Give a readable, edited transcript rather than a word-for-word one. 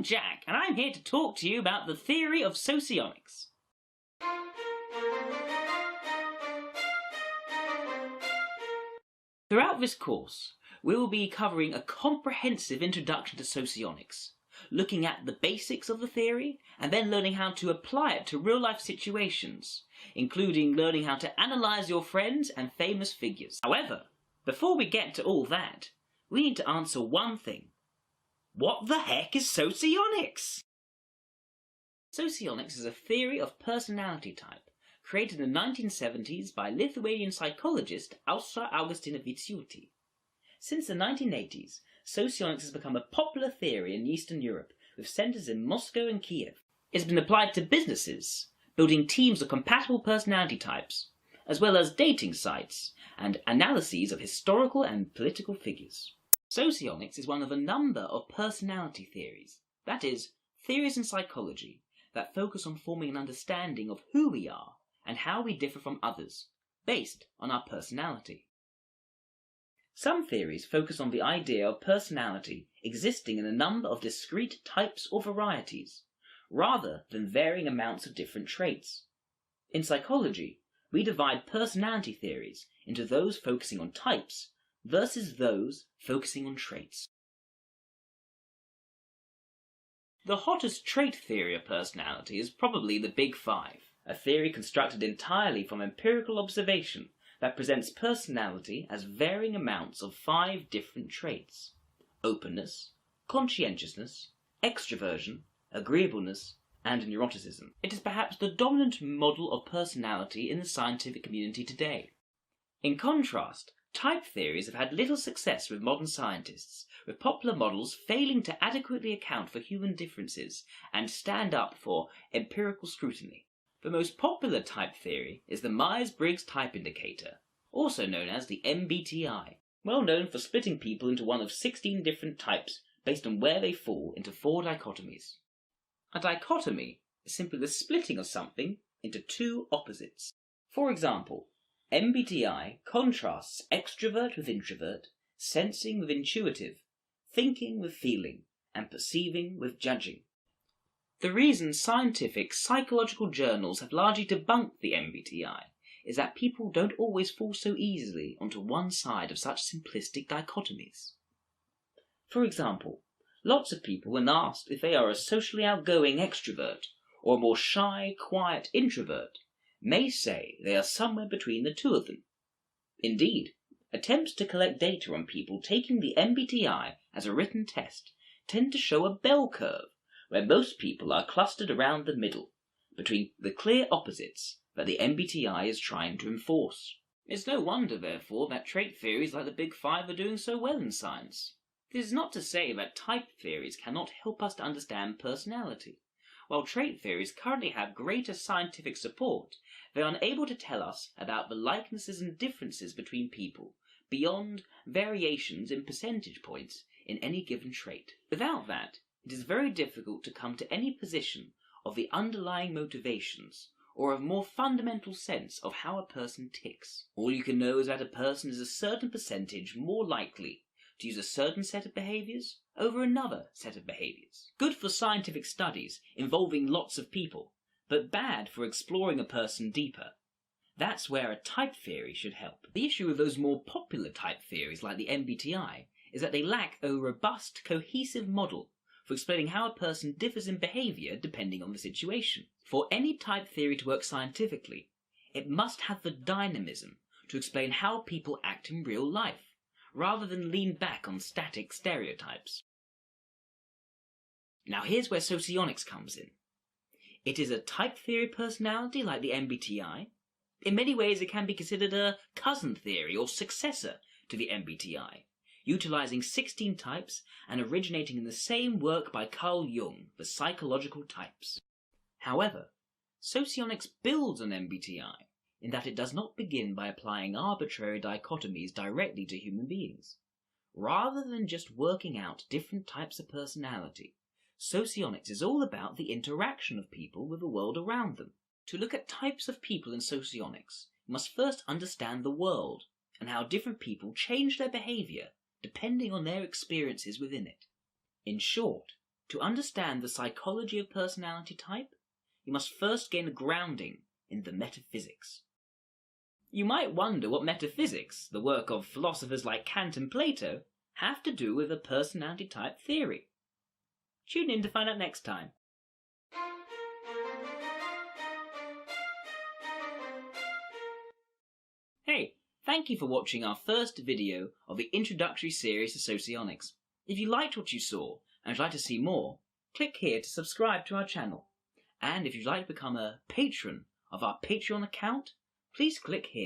I'm Jack, and I'm here to talk to you about the theory of Socionics. Throughout this course, we will be covering a comprehensive introduction to Socionics, looking at the basics of the theory, and then learning how to apply it to real-life situations, including learning how to analyse your friends and famous figures. However, before we get to all that, we need to answer one thing. What the heck is Socionics? Socionics is a theory of personality type, created in the 1970s by Lithuanian psychologist Austra Augustina Viciuti. Since the 1980s, Socionics has become a popular theory in Eastern Europe, with centres in Moscow and Kiev. It's been applied to businesses, building teams of compatible personality types, as well as dating sites, and analyses of historical and political figures. Socionics is one of a number of personality theories, that is, theories in psychology, that focus on forming an understanding of who we are and how we differ from others, based on our personality. Some theories focus on the idea of personality existing in a number of discrete types or varieties, rather than varying amounts of different traits. In psychology, we divide personality theories into those focusing on types versus those focusing on traits. The hottest trait theory of personality is probably the Big Five, a theory constructed entirely from empirical observation that presents personality as varying amounts of 5 different traits: openness, conscientiousness, extroversion, agreeableness, and neuroticism. It is perhaps the dominant model of personality in the scientific community today. In contrast, type theories have had little success with modern scientists, with popular models failing to adequately account for human differences and stand up for empirical scrutiny. The most popular type theory is the Myers-Briggs Type Indicator, also known as the MBTI, well known for splitting people into one of 16 different types based on where they fall into 4 dichotomies. A dichotomy is simply the splitting of something into 2 opposites. For example, MBTI contrasts extrovert with introvert, sensing with intuitive, thinking with feeling, and perceiving with judging. The reason scientific psychological journals have largely debunked the MBTI is that people don't always fall so easily onto one side of such simplistic dichotomies. For example, lots of people, when asked if they are a socially outgoing extrovert or a more shy, quiet introvert, may say they are somewhere between the two of them. Indeed, attempts to collect data on people taking the MBTI as a written test tend to show a bell curve, where most people are clustered around the middle, between the clear opposites that the MBTI is trying to enforce. It's no wonder, therefore, that trait theories like the Big Five are doing so well in science. This is not to say that type theories cannot help us to understand personality. While trait theories currently have greater scientific support, they are unable to tell us about the likenesses and differences between people beyond variations in percentage points in any given trait. Without that, it is very difficult to come to any position of the underlying motivations or of more fundamental sense of how a person ticks. All you can know is that a person is a certain percentage more likely to use a certain set of behaviours over another set of behaviours. Good for scientific studies involving lots of people, but bad for exploring a person deeper. That's where a type theory should help. The issue with those more popular type theories like the MBTI is that they lack a robust, cohesive model for explaining how a person differs in behaviour depending on the situation. For any type theory to work scientifically, it must have the dynamism to explain how people act in real life, rather than lean back on static stereotypes. Now here's where Socionics comes in. It is a type theory personality like the MBTI. In many ways it can be considered a cousin theory or successor to the MBTI, utilising 16 types and originating in the same work by Carl Jung, The Psychological Types. However, Socionics builds on MBTI in that it does not begin by applying arbitrary dichotomies directly to human beings. Rather than just working out different types of personality, Socionics is all about the interaction of people with the world around them. To look at types of people in Socionics, you must first understand the world and how different people change their behaviour depending on their experiences within it. In short, To understand the psychology of personality type, you must first gain a grounding in the metaphysics. You might wonder what metaphysics, the work of philosophers like Kant and Plato, have to do with a personality type theory. Tune in to find out next time. Hey, thank you for watching our first video of the introductory series to Socionics. If you liked what you saw and would like to see more, click here to subscribe to our channel. And if you'd like to become a patron of our Patreon account, please click here.